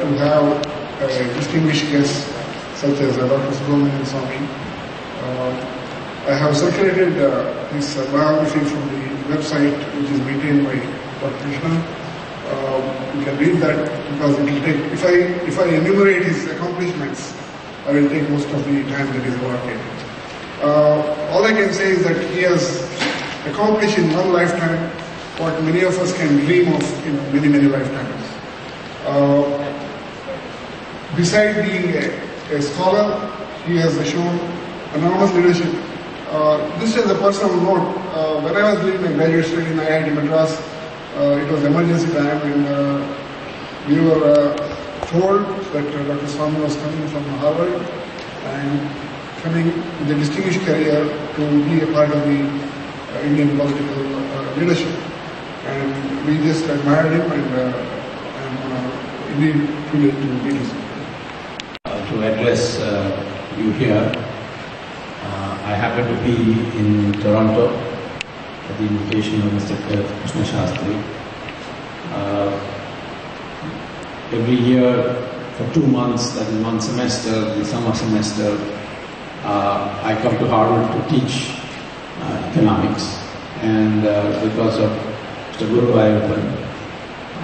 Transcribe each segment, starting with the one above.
to have distinguished guests such as Dr. Subramanian Swamy. I have circulated his biography from the website which is maintained by Dr. Krishna. You can read that because it will take, if I enumerate his accomplishments, I will take most of the time that is allotted. All I can say is that he has accomplished in one lifetime what many of us can dream of in many, many lifetimes. Beside being a scholar, he has shown enormous leadership. This is a personal note. When I was doing my graduate study in IIT Madras, it was emergency time and we were told that Dr. Swamy was coming from Harvard and coming with a distinguished career to be a part of the Indian political leadership. And we just admired him and I'm indeed privileged to meet him. To address you here, I happen to be in Toronto at the invitation of Mr. Krishna Shastri. Every year for 2 months, that is one semester, the summer semester, I come to Harvard to teach economics. And because of Mr. Guru Ayappan,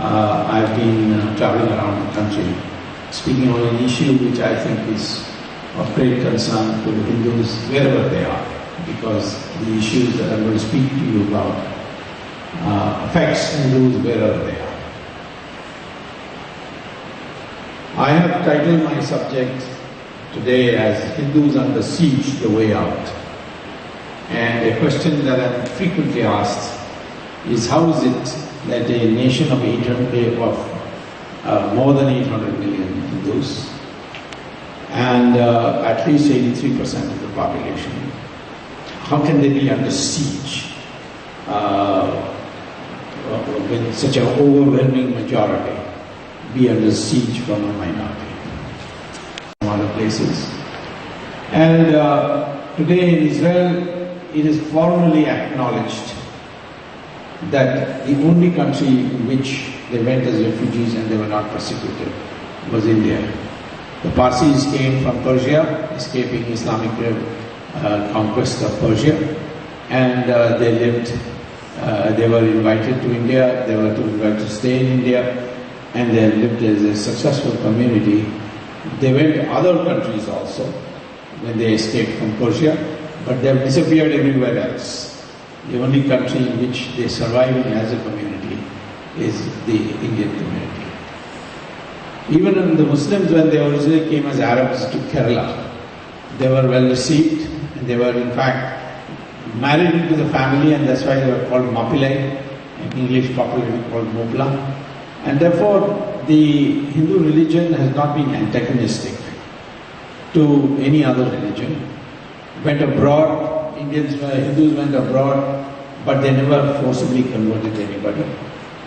I've been traveling around the country, speaking on an issue which I think is of great concern to the Hindus wherever they are, because the issues that I'm going to speak to you about affects Hindus wherever they are. I have titled my subject today as Hindus under siege, the way out. And a question that I'm frequently asked is, how is it that a nation of more than 800 million Hindus and at least 83% of the population, how can they be under siege with such an overwhelming majority be under siege from a minority from other places? And today in Israel, it is formally acknowledged that the only country in which they went as refugees and they were not persecuted was India. The Parsis came from Persia, escaping Islamic conquest of Persia, and they lived, they were invited to India, they were invited to stay in India, and they lived as a successful community. They went to other countries also when they escaped from Persia, but they have disappeared everywhere else. The only country in which they survived as a community is the Indian community. Even the Muslims, when they originally came as Arabs to Kerala, they were well received, and they were in fact married into the family, and that's why they were called Mapilai, in English popularly called Mopla. And therefore, the Hindu religion has not been antagonistic to any other religion. Went abroad, Hindus went abroad, but they never forcibly converted anybody.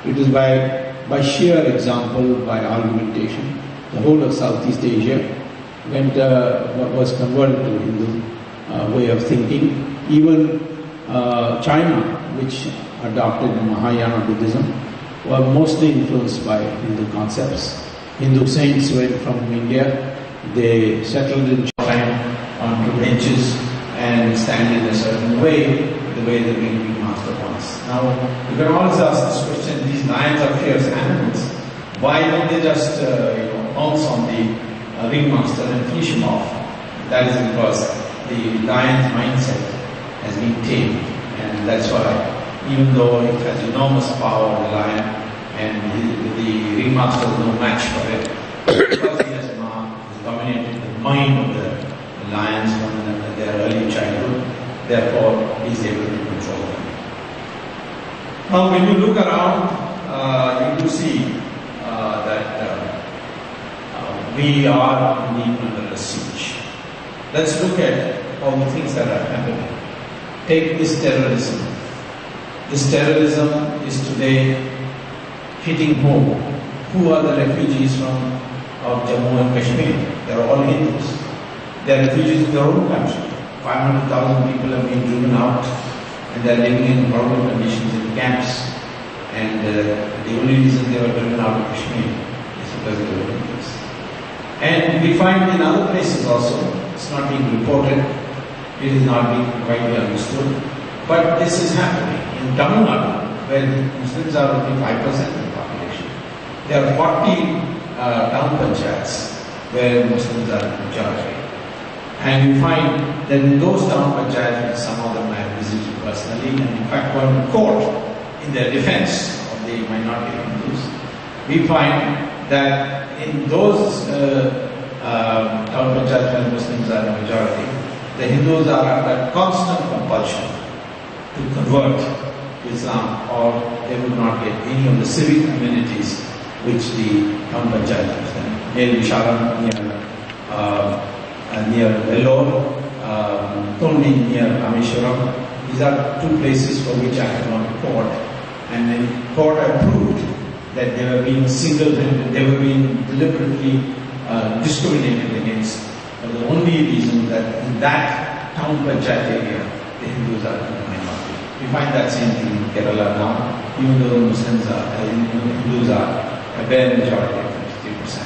It is by sheer example, by argumentation. The whole of Southeast Asia was converted to Hindu way of thinking. Even China, which adopted Mahayana Buddhism, were mostly influenced by Hindu concepts. Hindu saints went from India, they settled in China onto benches and stand in a certain way, the way the ringmaster wants. Now, you can always ask this question: these lions are fierce animals. Why don't they just pounce on the ringmaster and finish him off? That is because the lion's mindset has been tamed, and that's why, even though it has enormous power, the lion, and the ringmaster is no match for it, because he has dominated the mind of the lions from their early childhood, therefore he is able to control them. Now when you look around, you do see that we are indeed under a siege. Let's look at all the things that are happening. Take this terrorism. This terrorism is today hitting home. Who are the refugees from Jammu and Kashmir? They are all Hindus. They are refugees in their own country. 500,000 people have been driven out, and they are living in horrible conditions in camps. And the only reason they were driven out of Kashmir is because they were Hindus. And we find in other places also, it's not being reported, it is not being widely understood, but this is happening. In Tamil Nadu, where Muslims are only 5% of the population, there are 40 town panchayats where Muslims are majority. And you find that in those town panchayats, some of them I have visited personally, and in fact gone to court in their defense of the minority Hindus, we find that in those town panchayats where Muslims are the majority, the Hindus are under constant compulsion to convert to Islam, or they would not get any of the civic amenities which the town panchayat gives them. Near Vishalam, near Vellore, Tondi near Rameshwaram. These are two places for which I have gone to court, and then court approved that they were being they were being deliberately discriminated against for the only reason that in that town panchayat area, the Hindus are in the minority. We find that same thing in Kerala now, even though Muslims are, Hindus are a bare majority of 53%.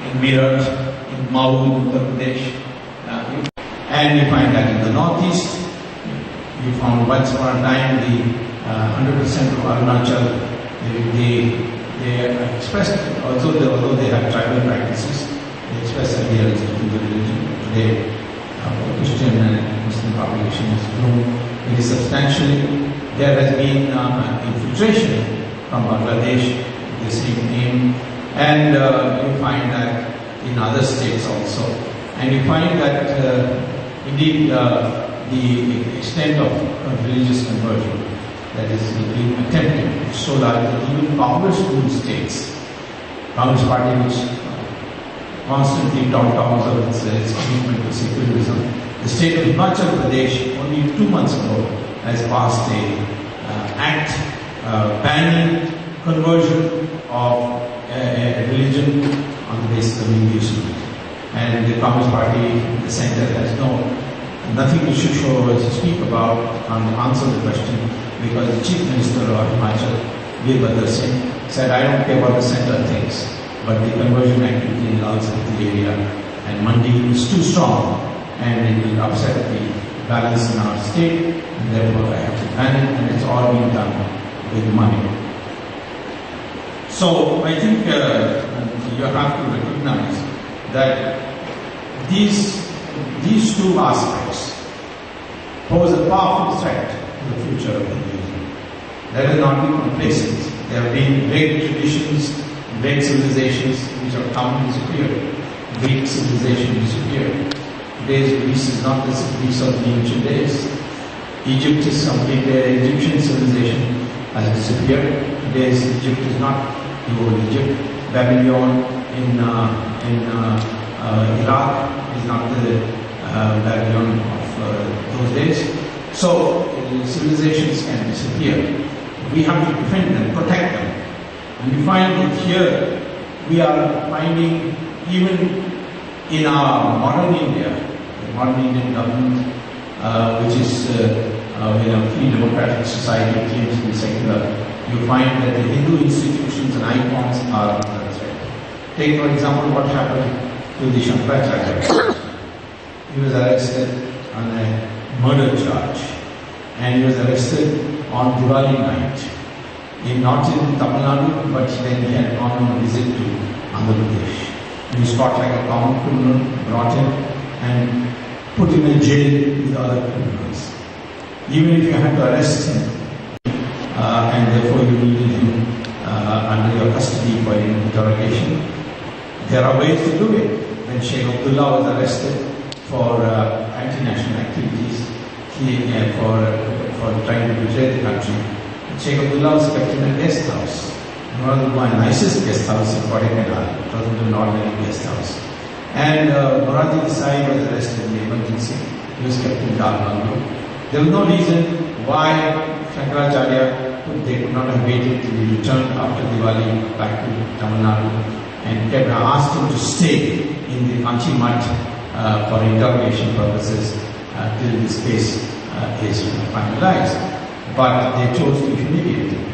In Meerut, in Maul, Uttar Pradesh, and we find that in the northeast, we found once upon a time the 100% of Arunachal, they expressed, although they have tribal practices, they express adherence to the religion. Today, Christian and Muslim population has grown very substantially. There has been infiltration from Bangladesh with the same aim, and you find that in other states also. And you find that indeed the extent of religious conversion that is being attempted is so large that even Congress ruled states, Congress party which constantly talks of its commitment to secularism, the state of Himachal Pradesh only 2 months ago has passed an act banning conversion of a religion on the basis of Hinduism. And the Congress party, the centre, has nothing to show or to speak about on the answer to the question, because the Chief Minister of Himachal, Vadra, said, I don't care what the centre thinks, but the conversion activity in Lal Sati area and Mandi is too strong, and it will upset the balance in our state, and therefore I have to ban it, and it's all being done with money. So I think you have to recognize that these two aspects pose a powerful threat to the future of Hinduism. Let us not be complacent. There have been great traditions, great civilizations which have come and disappeared. Greek civilization disappeared. Today's Greece is not the Greece of the ancient days. Egypt is completely, Egyptian civilization has disappeared. Today's Egypt is not the old Egypt. Babylon in Iraq is not the Babylon of those days. So civilizations can disappear. We have to defend them, protect them. And we find that here we are finding, even in our modern India, the modern Indian government, which is a free democratic society, claims to be secular, you find that the Hindu institutions and icons are under threat. Take, for example, what happened to the Shankaracharya. He was arrested on a murder charge, and he was arrested on Diwali night, not in Tamil Nadu, but then he had gone on a visit to Andhra Pradesh. He was caught like a common criminal, brought in and put him in jail with other criminals. Even if you had to arrest him, and therefore you needed him under your custody for interrogation, there are ways to do it. When Sheikh Abdullah was arrested for anti-national activities, for trying to betray the country, Sheikh Abdullah was kept in a guest house. One of the nicest guest house in Kodaikanal. It wasn't an ordinary guest house. And Moradji Desai was arrested in the emergency. He was kept in Dharma. There was no reason why Shankaracharya could not have waited till he returned after Diwali back to Tamil Nadu and asked him to stay in the Kanchi Mutt for interrogation purposes till this case is finalized. But they chose to humiliate him.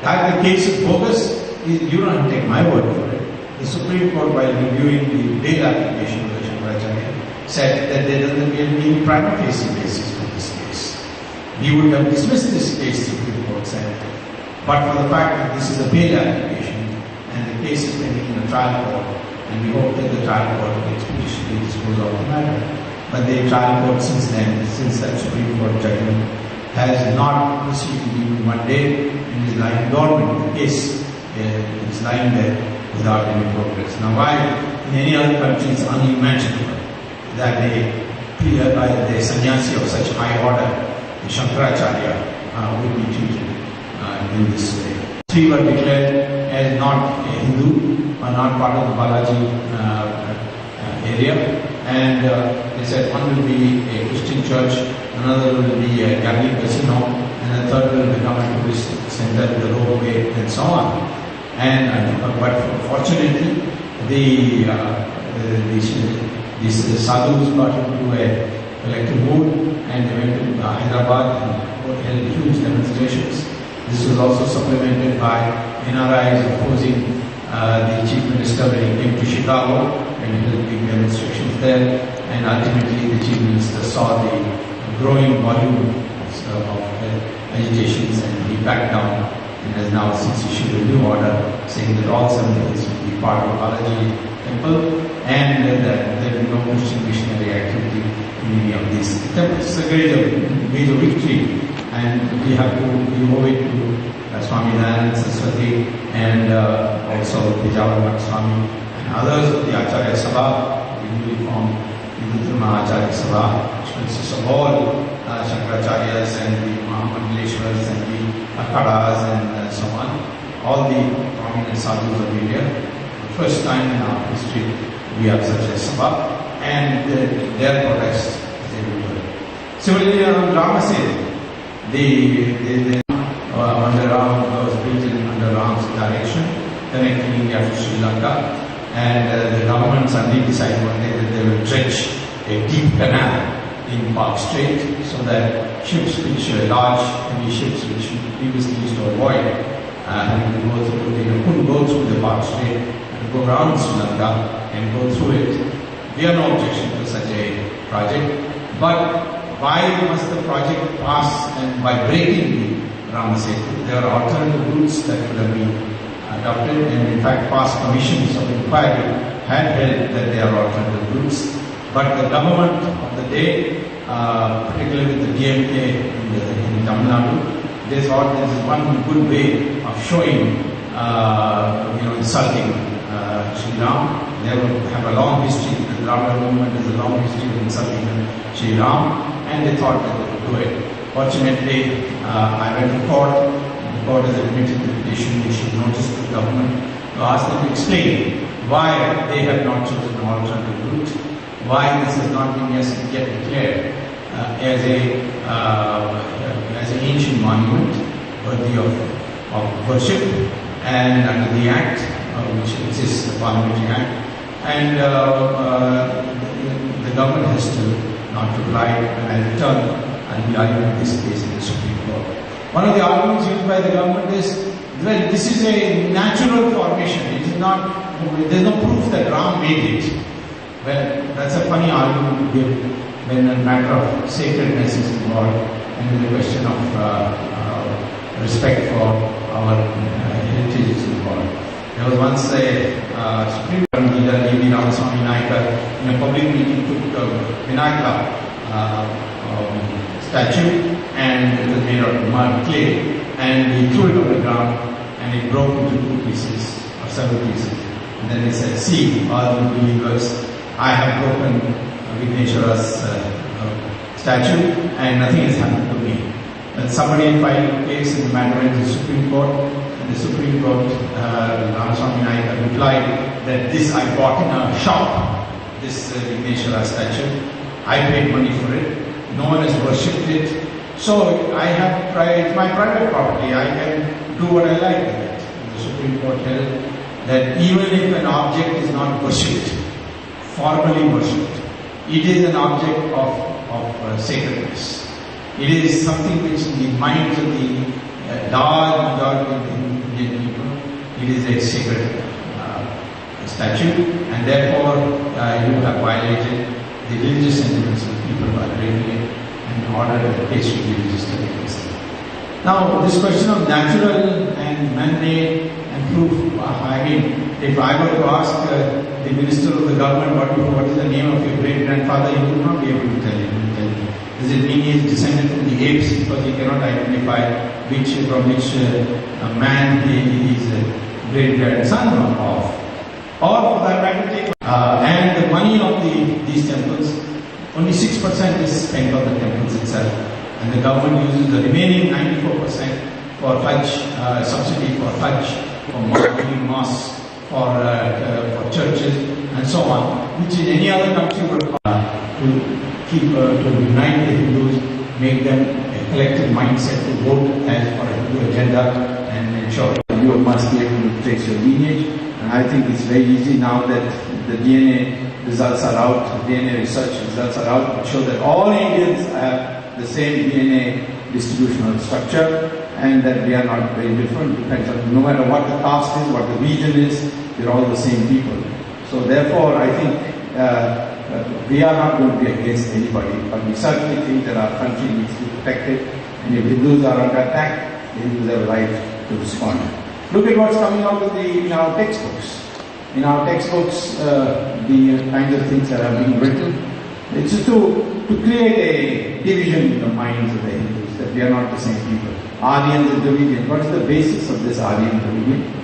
That the case is bogus, you don't have to take my word for it. the Supreme Court, while reviewing the bail application of the Shankaracharya, said that there doesn't really any prima facie basis for this case. We would have dismissed this case, Supreme Court said, but for the fact that this is a bail application and the case is pending in the trial court, and we hope that the trial court will expeditiously dispose of the matter. But the trial court since then, since that Supreme Court judgment, has not proceeded even one day and is lying dormant. The case is lying there without any progress. Now, why in any other country it's unimaginable that the sannyasi of such high order, the Shankaracharya, would be treated in this way. Three were declared as not a Hindu, or not part of the Balaji area, and they said one will be a Christian church, another will be a Gandhi casino, and the third will become a tourist center, the roadway, and so on. And but fortunately, these sadhus got into a collective mood, and they went to Hyderabad and held huge demonstrations. This was also supplemented by NRIs opposing the chief minister when he came to Chicago, and he held big demonstrations there. And ultimately, the chief minister saw the growing volume of agitations, and he backed down, and has now since issued a new order saying that all 7 hills will be part of Balaji temple, and that there will be no Christian missionary activity in any of these temples. It's a major victory, and we have to owe it to Swami Dayananda Saraswati and also Vijayawada Swami and others of the Acharya Sabha, the newly formed Dharma Acharya Sabha, which consists of all Shankaracharyas and the Mahamandaleshwaras and the Akhadas and so on, all the prominent sadhus of India. The first time in our history we have such a Sabha, and their protest is everywhere. Similarly, around Rama said, the under Ram was built under Ram's direction, connecting India to Sri Lanka, and the government suddenly decided one day that they will dredge a deep canal in Park Strait so that ships which large heavy ships which previously used to avoid having to go through, they couldn't go through the Park Strait and go around Sri Lanka and go through it. We have no objection to such a project, but why must the project pass and by breaking the Rama Setu? There are alternative routes that could have been adopted, and in fact past commissions of inquiry had held that there are alternative routes. But the government of the day, particularly with the DMK in Tamil Nadu, they thought this is one good way of showing, insulting Sri Ram. They have a long history, the Dharma movement has a long history of insulting Sri Ram, and they thought that they would do it. Fortunately, I went to court, and the court has admitted the petition, issued notice to the government to ask them to explain why they have not chosen an alternative route, why this has not been yet declared as an ancient monument worthy of worship, and under the Act, which exists, the Parliamentary Act, and the government has still not replied, and I returned and we argued this case in the Supreme Court. One of the arguments used by the government is, well, this is a natural formation. It is not, there is no proof that Ram made it. Well, that's a funny argument to give when a matter of sacredness is involved and the question of respect for our heritage is involved. There was once a Supreme Court leader, Lady Ramaswamy Naik, in a public meeting took Vinayaka statue, and it was made out of mud, clay, and he threw it on the ground and it broke into 2 pieces or several pieces. And then he said, "See, all the believers, I have broken Vigneshwara's statue and nothing has happened to me." And somebody filed a case in the matter went to the Supreme Court, and the Supreme Court, Ramaswamy Naik replied that this I bought in a shop, this Vigneshwara statue. I paid money for it. No one has worshipped it. So I have it's my private property. I can do what I like with it. The Supreme Court held that even if an object is not worshipped, formally worshipped, it is an object of sacredness. It is something which in the minds of the large majority of the Indian people, it is a statute, and therefore you have violated the religious sentiments of people by breaking it in order that the case should be registered against them. Now, this question of natural and man-made and proof, I mean, if I were to ask the minister of the government what is the name of your great-grandfather, he would not be able to tell you. Does it mean he is descended from the apes because he cannot identify from which man he is a great-grandson of? Or for that matter, take and the money of these temples, only 6% is spent on the temples itself, and the government uses the remaining 94% for Hajj, subsidy for Hajj, for mosques, for churches, and so on, which in any other country would to unite the Hindus, make them a collective mindset to vote as for a Hindu agenda, and ensure you must be able to trace your lineage. And I think it's very easy now that the DNA results are out, DNA research results are out, that show that all Indians have the same DNA distributional structure, and that we are not very different, depends on no matter what the caste is, what the region is, we're all the same people. So therefore, I think we are not going to be against anybody, but we certainly think that our country needs to be protected, and if Hindus are under attack, the Hindus have a right to respond. Look at what's coming out of in our textbooks. In our textbooks, the kinds of things that are being written, it's just to create a division in the minds of the Hindus, that we are not the same people. Aryans and Dravidians. What is the basis of this Aryan Dravidian?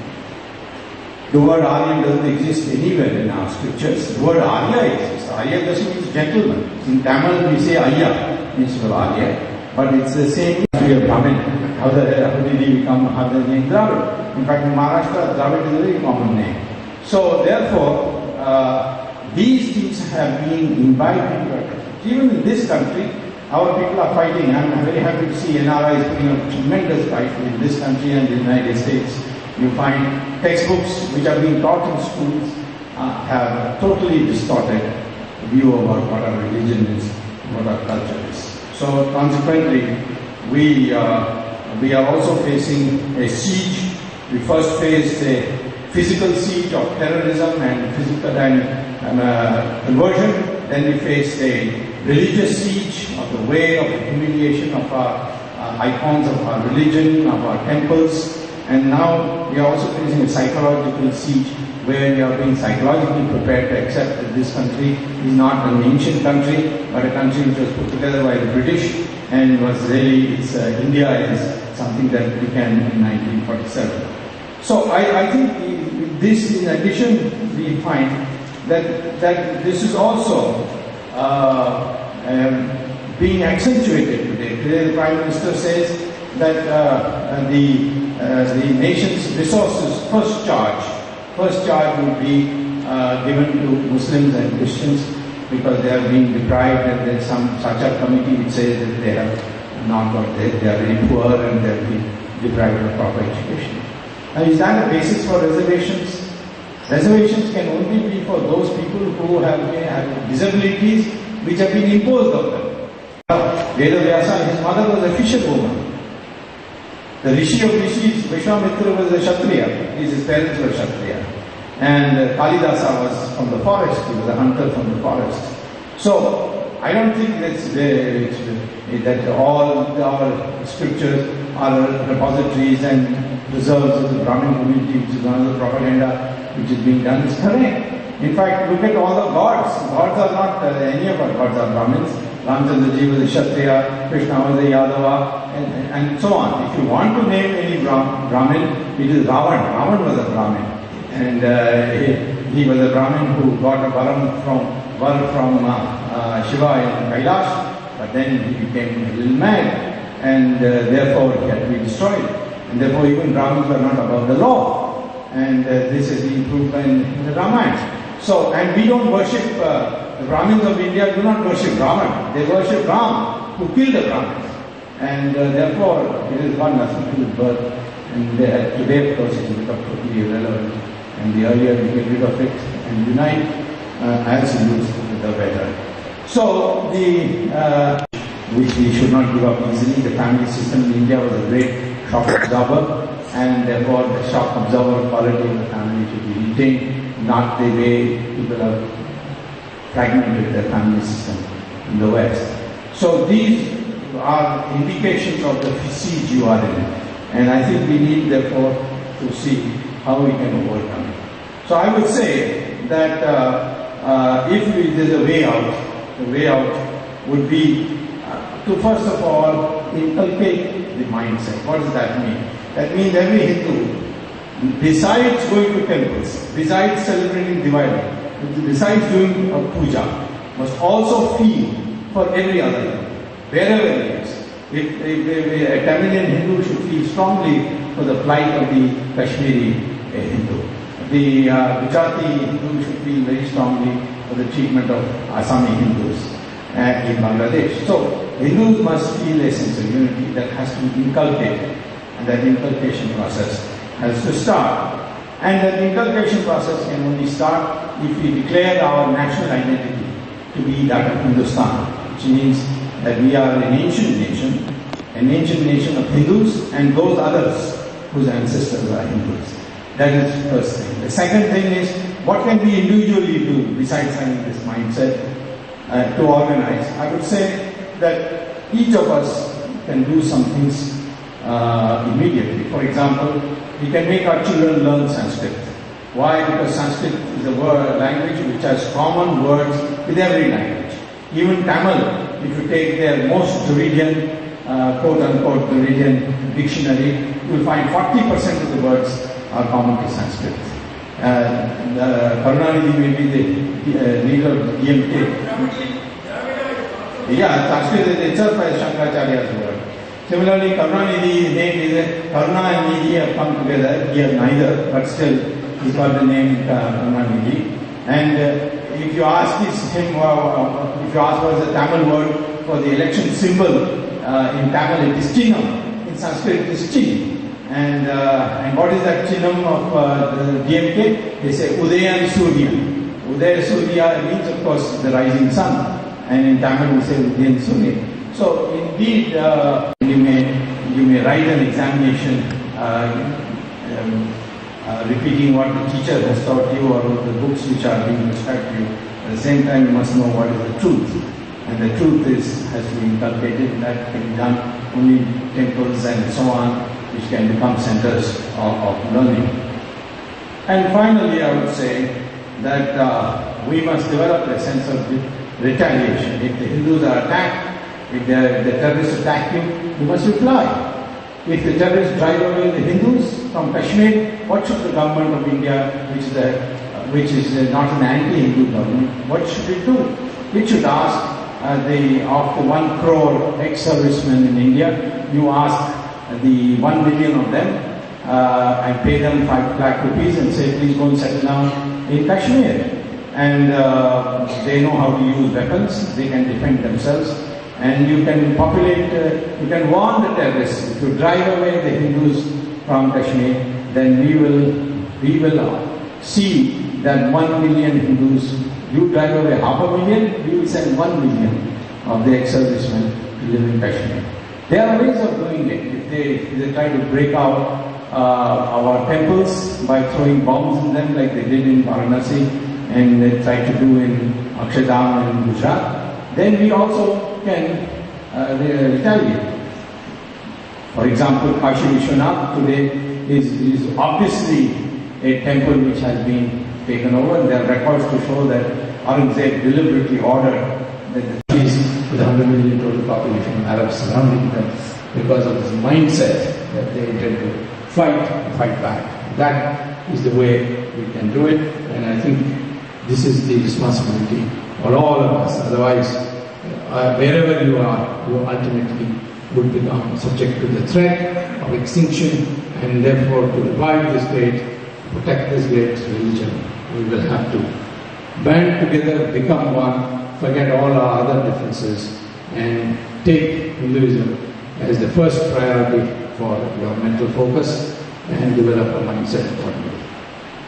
The word Aryan doesn't exist anywhere in our scriptures. The word Arya exists. Arya just means gentleman. In Tamil we say Ayya instead of Arya, but it's the same history of Brahmin. How did he become the name Dravid? In fact, in Maharashtra, Dravid is a very common name. So therefore, these things have been imbibed into our country. Even in this country, our people are fighting. I'm very happy to see NRI is putting up a tremendous fight in this country and the United States. You find textbooks which are being taught in schools have totally distorted view about what our religion is, what our culture is. So consequently, we are also facing a siege. We first faced a physical siege of terrorism and physical conversion. Then we faced a religious siege of the way of the humiliation of our icons of our religion, of our temples. And now we are also facing a psychological siege where we are being psychologically prepared to accept that this country is not an ancient country, but a country which was put together by the British and was really, India is something that began in 1947. So I think this, in addition, we find that this is also being accentuated today. Today the Prime Minister says that the nation's resources first charge would be given to Muslims and Christians because they are being deprived, and there's some such a committee which says that they have not got they are very poor and they have been deprived of proper education. Now, is that a basis for reservations? Reservations can only be for those people who have disabilities which have been imposed on them. Vedavyasa, his mother was a fisherwoman. The Rishi of Rishis, Vishwamitra, was a Kshatriya. His parents were Kshatriya. And Kalidasa was from the forest. He was a hunter from the forest. So, I don't think that all our scriptures are repositories and preserves of the Brahmin community, which is one of the propaganda which is being done, is correct. In fact, look at all the gods. Gods are not any of our gods are Brahmins. Ramchandraji was a Kshatriya, Krishna was a Yadava, and so on. If you want to name any Brahmin, it is Ravan. Ravan was a Brahmin. And he was a Brahmin who got a varam from Shiva in Kailash, but then he became a little mad, and therefore he had to be destroyed. And therefore even Brahmins were not above the law. And this has been proved in the Ramayana. So, and we don't worship, the Brahmins of India do not worship Brahman. They worship Ram, who killed the Brahmins. And therefore, it has got nothing to do with birth. And today, of course, it has become totally irrelevant. And the earlier we get rid of it and unite, as used, the better. So, which we should not give up easily. The family system in India was a great shock absorber, and therefore the shock absorber quality of the family should be retained. not the way people have fragmented their family system in the West. So these are indications of the siege you are in, and I think we need therefore to see how we can overcome it. So I would say that if there's a way out, the way out would be to first of all inculcate the mindset. What does that mean? That means every Hindu, besides going to temples, besides celebrating Diwali, besides doing a puja, must also feel for every other Hindu, wherever he is. If a Tamilian Hindu should feel strongly for the plight of the Kashmiri Hindu. The Gujarati Hindu should feel very strongly for the treatment of Assami Hindus in Bangladesh. So Hindus must feel a sense of unity that has to be inculcated, and that inculcation process has to start. And that inculcation process can only start if we declare our national identity to be that of Hindustan, which means that we are an ancient nation of Hindus and those others whose ancestors are Hindus. That is the first thing. The second thing is, what can we individually do besides having this mindset to organize? I would say that each of us can do some things immediately. For example, we can make our children learn Sanskrit. Why? Because Sanskrit is a language which has common words with every language. Even Tamil, if you take their most Dravidian, quote-unquote Dravidian dictionary, you will find 40% of the words are common to Sanskrit. Karunanidhi may be the leader of the DMK. Yeah, Sanskrit is itself as Shankaracharya's word. Similarly, Karunanidhi's name is Karuna and Nidhi have come together. He has neither, but still he got the name Karunanidhi. And if you ask him, if you ask what is the Tamil word for the election symbol in Tamil, it is Chinnam. In Sanskrit, it is Chin. And what is that Chinnam of the DMK? They say Udayan Surya. Udaya Surya means, of course, the rising sun. And in Tamil, we say Udayan Surya. So, indeed, you may write an examination repeating what the teacher has taught you or the books which are being prescribed to you. At the same time, you must know what is the truth. And the truth has to be inculcated. That can be done only in temples and so on, which can become centers of learning. And finally, I would say that we must develop a sense of retaliation. If the Hindus are attacked, if the terrorists attack you must reply. If the terrorists drive away the Hindus from Kashmir, what should the government of India, which is not an anti-Hindu government, what should it do? It should ask of the 1 crore ex-servicemen in India, you ask the 1 million of them and pay them 5 lakh rupees and say, please go and settle down in Kashmir. And they know how to use weapons, they can defend themselves. And you can populate, you can warn the terrorists. If you drive away the Hindus from Kashmir, then we will see that 1 million Hindus, you drive away 500,000, we will send 1 million of the ex-servicemen to live in Kashmir. There are ways of doing it. If they try to break out our temples by throwing bombs in them like they did in Varanasi and they tried to do in Akshardham and Gujarat, then we also can retaliate. For example, Kashi Vishwanath today is obviously a temple which has been taken over, and there are records to show that Aurangzeb deliberately ordered that the cities with 100 million total population of Arabs surrounding them because of this mindset that they intend to fight back. That is the way we can do it, and I think this is the responsibility for all of us. Otherwise, wherever you are, you ultimately would become subject to the threat of extinction, and therefore to revive this great, protect this great religion, we will have to band together, become one, forget all our other differences, and take Hinduism as the first priority for your mental focus and develop a mindset accordingly.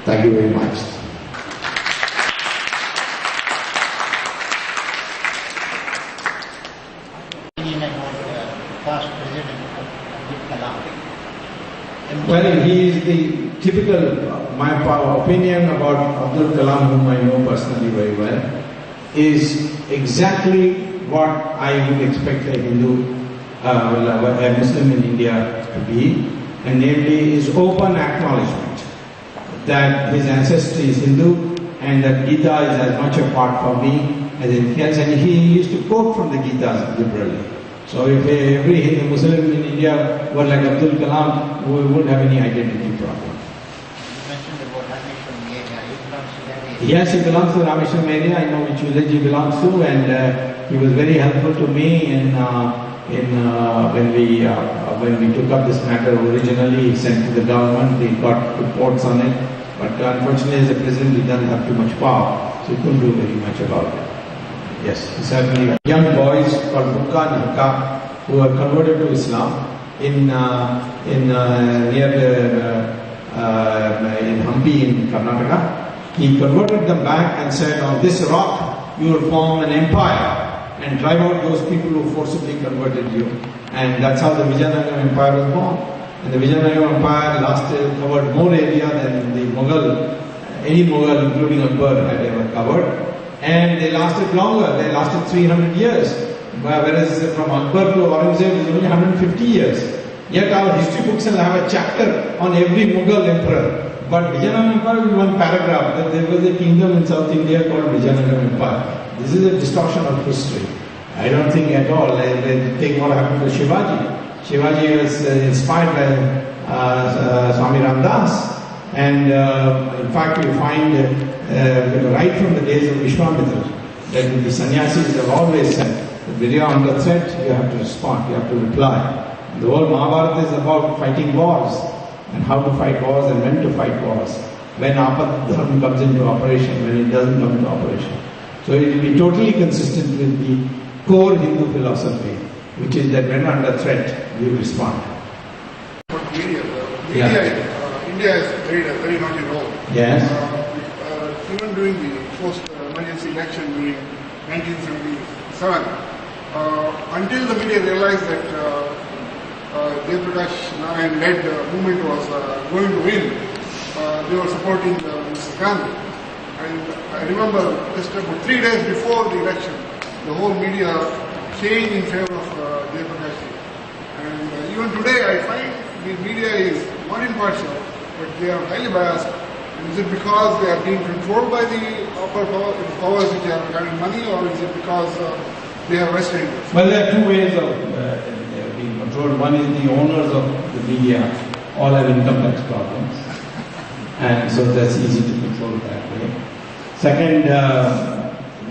Thank you very much. Well, he is the typical my opinion about Abdul Kalam, whom I know personally very well, is exactly what I would expect a Hindu, a Muslim in India to be, and namely his open acknowledgement that his ancestry is Hindu and that Gita is as much a part for me as anything else, and he used to quote from the Gita liberally. So if every Hindu Muslim in India were like Abdul Kalam, we wouldn't have any identity problem. You mentioned about Rameshwaram area. He belongs to that area. Yes, he belongs to Rameshwaram area. I know which village he belongs to, and he was very helpful to me when we took up this matter originally. He sent to the government. He got reports on it, but unfortunately, as a president, he doesn't have too much power, so he couldn't do very much about it. Yes, certainly. Young boys called Bukka and Hakka who were converted to Islam in Hampi in Karnataka. He converted them back and said, on this rock you will form an empire and drive out those people who forcibly converted you. And that's how the Vijayanagara Empire was born. And the Vijayanagara Empire covered more area than the Mughal, any Mughal including Akbar had ever covered. And they lasted longer, they lasted 300 years. Whereas from Akbar to Aurangzeb is only 150 years. Yet our history books will have a chapter on every Mughal emperor. But Vijayanagara Empire will be one paragraph that there was a kingdom in South India called Vijayanagara Empire. This is a distortion of history. I don't think at all. They take what happened to Shivaji. Shivaji was inspired by Swami Ramdas. And in fact, you find right from the days of Vishwamitra that the sannyasis have always said that when you are under threat, you have to respond, you have to reply. The whole Mahabharata is about fighting wars and how to fight wars and when to fight wars. When Apat Dharma comes into operation, when it doesn't come into operation. So it will be totally consistent with the core Hindu philosophy, which is that when under threat, you respond. India has played a very naughty role. Yes. Even during the post-emergency election during 1977, until the media realized that Jayaprakash Narayan-led movement was going to win, they were supporting Mr. Gandhi. And I remember just about 3 days before the election, the whole media changed in favor of Jayaprakash. And even today, I find the media is not impartial, but they are highly biased. And is it because they are being controlled by the upper powers which are having money, or is it because they have vested interests? Well, there are two ways of being controlled. One is the owners of the media all have income tax problems, and so that's easy to control that way. Second,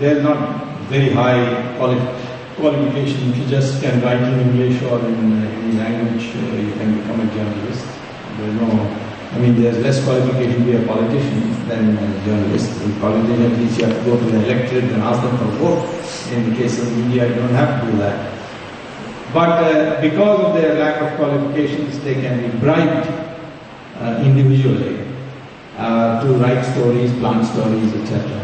they are not very high qualification. If you just can write in English or in any language, you can become a journalist. There's less qualification to be a politician than a journalist. In politician, at least you have to go to the electorate and ask them for a vote. In the case of media, you don't have to do that. But because of their lack of qualifications, they can be bribed individually to write stories, plant stories, etc.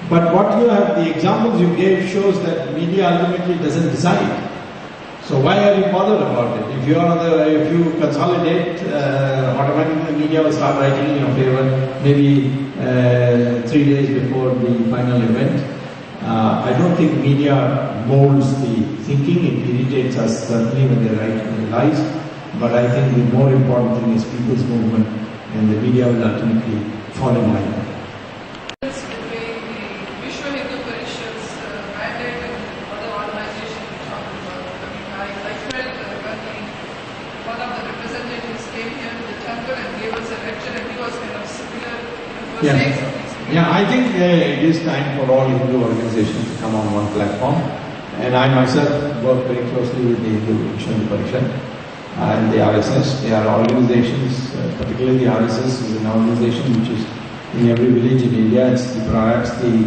But what you have, the examples you gave shows that media ultimately doesn't decide. So why are you bothered about it? If you consolidate, automatically the media will start writing in your favor maybe 3 days before the final event. I don't think media molds the thinking. It irritates us certainly when they write lies. But I think the more important thing is people's movement, and the media will ultimately fall in line. Yeah, I think it is time for all Hindu organizations to come on one platform. And I myself work very closely with the Hindu Missionary Parishad and the RSS. They are organizations, particularly the RSS is an organization which is in every village in India. It's perhaps the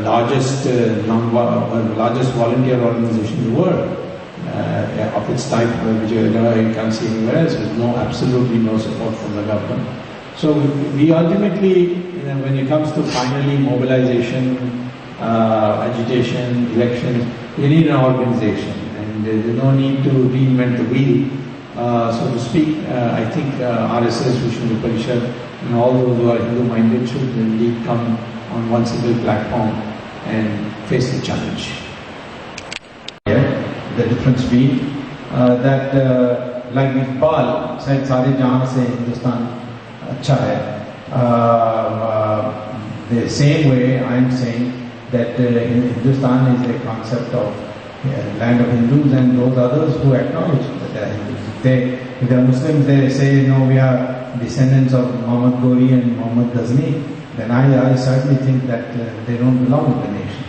largest volunteer organization in the world of its type, which you can't see anywhere else, with absolutely no support from the government. So we ultimately, when it comes to finally mobilization, agitation, elections, we need an organization, and there is no need to reinvent the wheel. so to speak. I think RSS, Vishnu Parishad, and all those who are Hindu-minded should indeed come on one single platform and face the challenge. The difference being that like Iqbal said, "Sare jahan se Hindustan acha hai." The same way I am saying that Hindustan is a concept of land of Hindus and those others who acknowledge that they are Hindus. If they are Muslims, they say, no, we are descendants of Muhammad Ghori and Muhammad Ghazni, then I certainly think that they don't belong to the nation.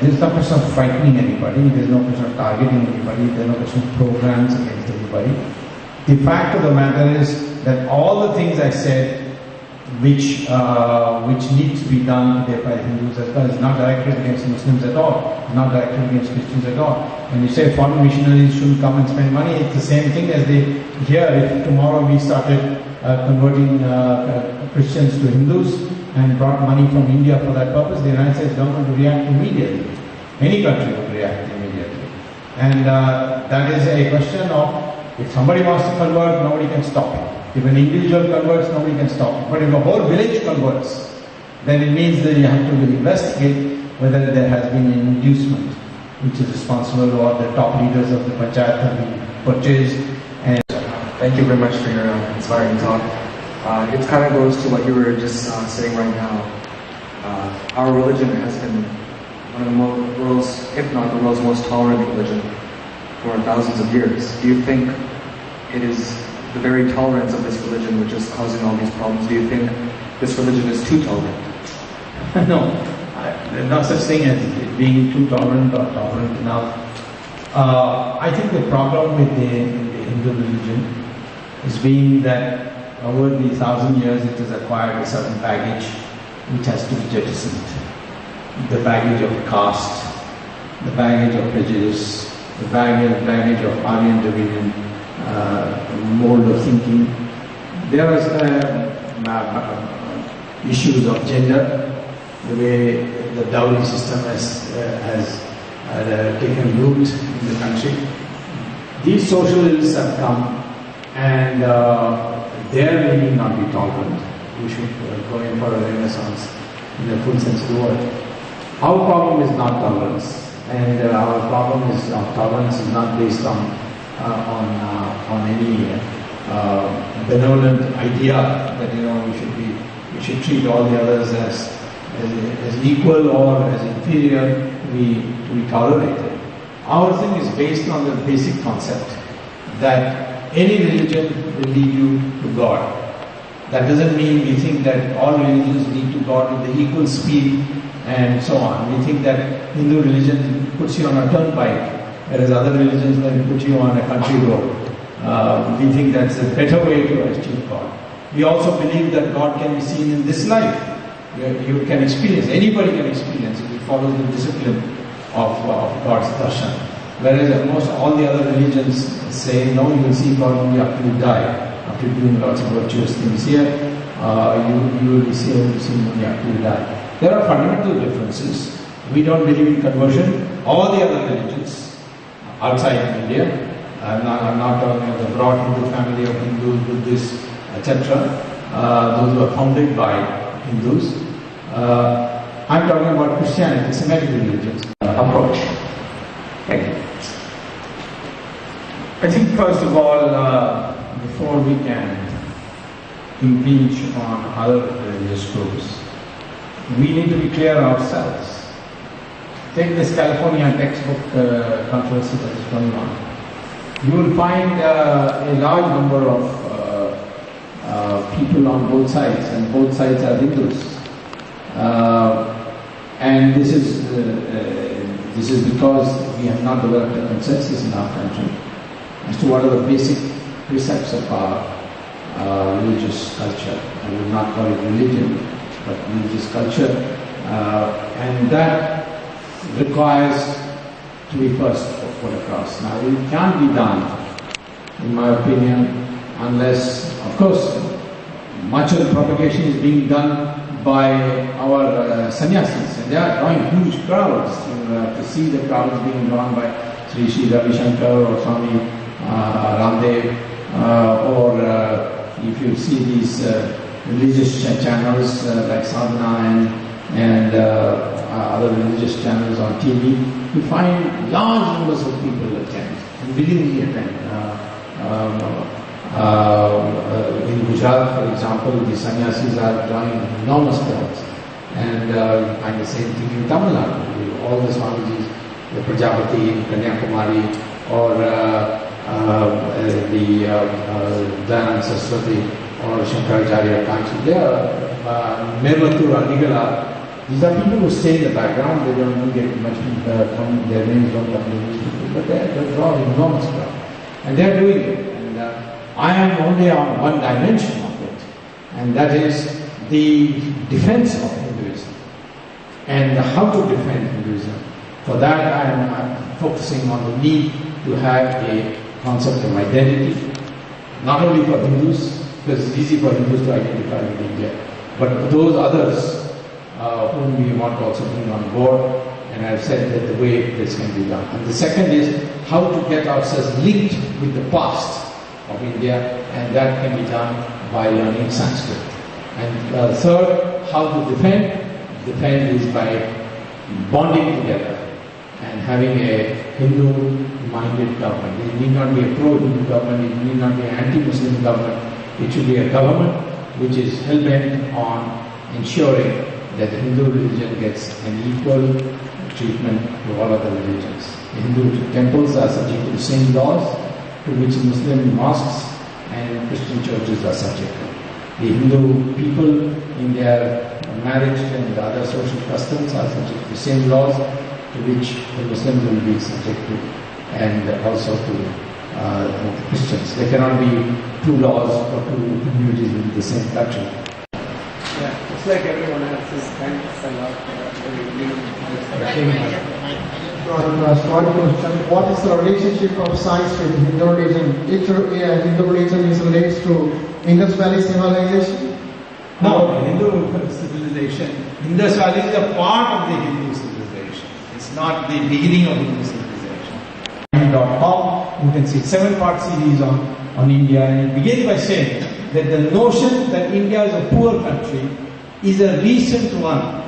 There's no question of frightening anybody, there's no question of targeting anybody, there's no question of programs against anybody. The fact of the matter is that all the things I said which need to be done today by Hindus as well is not directed against Muslims at all, it's not directed against Christians at all. When you say foreign missionaries shouldn't come and spend money, it's the same thing as here. If tomorrow we started converting Christians to Hindus and brought money from India for that purpose, the United States government would react immediately. Any country would react immediately. And that is a question of, if somebody wants to convert, nobody can stop it. If an individual converts, nobody can stop it. But if a whole village converts, then it means that you have to investigate whether there has been an inducement which is responsible, or the top leaders of the panchayat have been purchased. And thank you very much for your inspiring talk. It kind of goes to what you were just saying right now. Our religion has been one of the world's, if not the world's most tolerant religion for thousands of years. Do you think it is the very tolerance of this religion which is causing all these problems? Do you think this religion is too tolerant? No, there's no such thing as it being too tolerant or tolerant enough. I think the problem with the Hindu religion is being that over the 1,000 years it has acquired a certain baggage which has to be jettisoned. The baggage of caste, the baggage of prejudice, the baggage of Aryan dominion, mold of thinking. There are issues of gender, the way the dowry system has taken root in the country. These social ills have come, and there we need not be tolerant. We should go in for a renaissance in the full sense of the word. Our problem is not tolerance, and our problem is tolerance is not based on any benevolent idea that we should treat all the others as equal or as inferior to be tolerated. Our thing is based on the basic concept that any religion will lead you to God. That doesn't mean we think that all religions lead to God with the equal speed and so on. We think that Hindu religion puts you on a turnpike, whereas other religions will put you on a country road. We think that's a better way to achieve God. We also believe that God can be seen in this life. You can experience, anybody can experience if he follows the discipline of God's darshan. Whereas almost all the other religions say, no, you will see God only after you die. After doing lots of virtuous things here, you will be able to see him only after you die. There are fundamental differences. We don't believe in conversion. All the other religions outside India, I'm not talking about the broad Hindu family of Hindus, Buddhists, etc. Those who are founded by Hindus. I'm talking about Christianity, Semitic religions approach. Thank you. I think first of all, before we can impinge on other religious groups, we need to be clear ourselves. Take this California textbook controversy that is going on. You will find a large number of people on both sides, and both sides are Hindus. And this is because we have not developed a consensus in our country as to what are the basic precepts of our religious culture. I will not call it religion, but religious culture. And that requires to be first put across. Now, it can't be done, in my opinion, unless, of course, much of the propagation is being done by our sannyasis, and they are drawing huge crowds. To see the crowds being drawn by Sri Ravi Shankar or Swami Ramdev, or if you see these religious channels like Sadhana and other religious channels on TV, you find large numbers of people attend and willingly attend. In Gujarat, for example, the sannyasis are drawing enormous crowds, and you find the same thing in Tamil Nadu. All the Swamijis, the Prajapati in Kanyakumari, or the Dayananda Saraswati or Shankaracharya Kanchi, they are Mermatur, Adigala. These are people who stay in the background. They don't get much from their names, don't come to the newspaper, but they draw enormous crowd, and they are doing it. And I am only on one dimension of it, and that is the defense of Hinduism and how to defend Hinduism. For that, I am focusing on the need to have a concept of identity, not only for Hindus, because it's easy for Hindus to identify with India, but for those others whom we want to also bring on board, and I've said that the way this can be done. And the second is how to get ourselves linked with the past of India, and that can be done by learning Sanskrit. And third, how to defend. Defend is by bonding together and having a Hindu-minded government. It need not be a pro-Hindu government, it need not be an anti-Muslim government. It should be a government which is hell-bent on ensuring that the Hindu religion gets an equal treatment to all other religions. The Hindu temples are subject to the same laws to which Muslim mosques and Christian churches are subject to. The Hindu people in their marriage and other social customs are subject to the same laws to which the Muslims will be subject to, and also to the Christians. There cannot be two laws or two communities in the same country. Yeah, it's like everyone else is thanks a lot for Small question. What is the relationship of science with Hindu religion? Hindu religion is related to Indus Valley civilization? No, Hindu civilization, Indus Valley is a part of the Hindu civilization. It's not the beginning of Hindu civilization. .com, you can see 7-part series on India, and it begins by saying that the notion that India is a poor country is a recent one.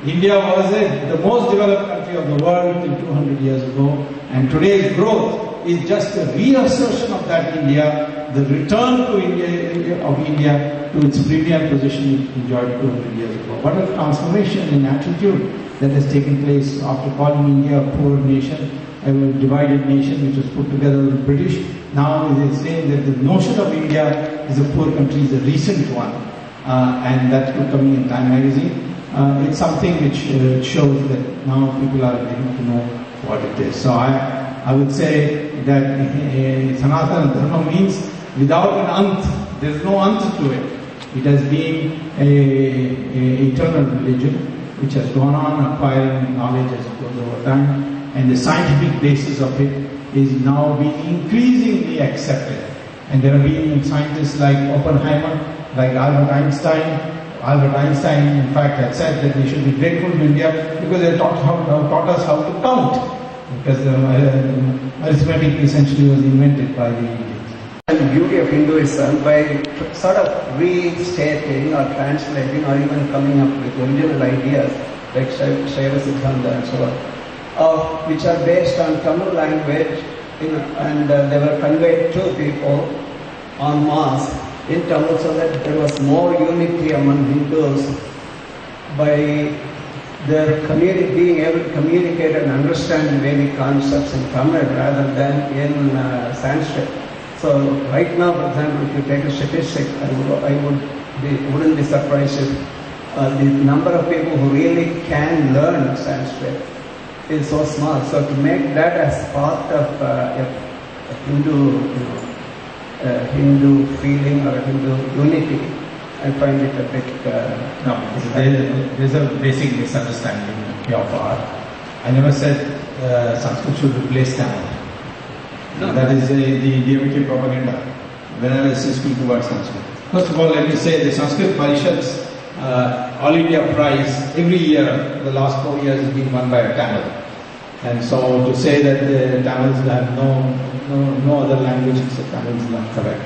India was the most developed country of the world till 200 years ago, and today's growth is just a reassertion of that India, the return to India to its premier position it enjoyed 200 years ago. What a transformation in attitude that has taken place after calling India a poor nation, a divided nation which was put together with the British. Now it is saying that the notion of India is a poor country is a recent one, and that's coming in Time magazine. It's something which shows that now people are getting to know what it is. So I would say that Sanatan Dharma means without an ant, there is no ant to it. It has been a eternal religion which has gone on acquiring knowledge as it goes over time, and the scientific basis of it is now being increasingly accepted. And there have been scientists like Oppenheimer, like Albert Einstein. Albert Einstein, in fact, had said that we should be grateful to India because they taught us how to count, because arithmetic essentially was invented by the Indians. And the beauty of Hinduism, by sort of restating or translating or even coming up with original ideas like Shaiva Siddhanta and so on, which are based on Tamil language, and they were conveyed to people en masse in Tamil, so that there was more unity among Hindus by their being able to communicate and understand Vedic concepts in Tamil rather than in Sanskrit. So right now, for example, if you take a statistic, wouldn't be surprised if the number of people who really can learn Sanskrit is so small. So to make that as part of a Hindu, Hindu feeling or Hindu unity, I find it a bit... No, there's a basic misunderstanding of art. I never said Sanskrit should replace Tamil. No, that is the DMK propaganda whenever I speak about Sanskrit. First of all, let me say the Sanskrit Parishad's All India Prize every year, the last 4 years, has been won by a Tamil. And so to say that the Tamils have no other language except Tamil is not correct.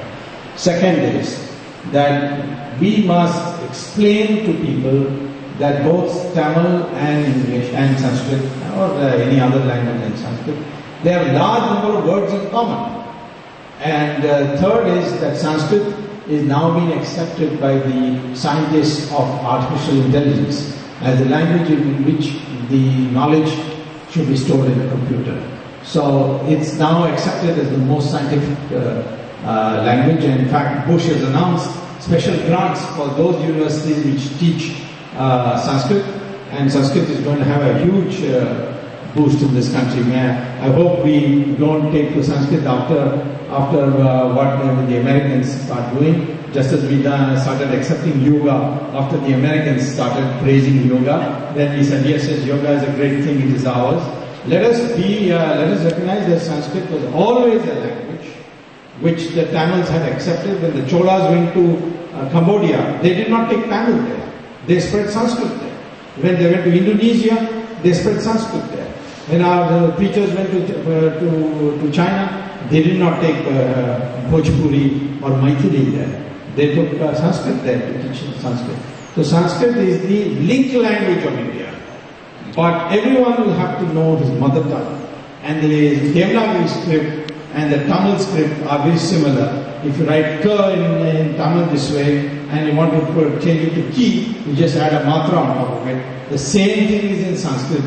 Second is that we must explain to people that both Tamil and English and Sanskrit or any other language than Sanskrit, they have a large number of words in common. And third is that Sanskrit is now being accepted by the scientists of artificial intelligence as a language in which the knowledge should be stored in a computer. So it's now accepted as the most scientific language, and in fact Bush has announced special grants for those universities which teach Sanskrit, and Sanskrit is going to have a huge boost in this country. I hope we don't take to Sanskrit after what the Americans start doing, just as we started accepting yoga after the Americans started praising yoga. Then we said, yes, yoga is a great thing, it is ours. Let us recognize that Sanskrit was always a language which the Tamils had accepted. When the Cholas went to Cambodia, they did not take Tamil there. They spread Sanskrit there. When they went to Indonesia, they spread Sanskrit there. When our preachers went to China, they did not take Bhojpuri or Maithili there. They took Sanskrit there to teach Sanskrit. So Sanskrit is the link language of India. But everyone will have to know his mother tongue. And the Devanagari script and the Tamil script are very similar. If you write K in Tamil this way and you want to change it to Ki, you just add a matra on top of it. The same thing is in Sanskrit.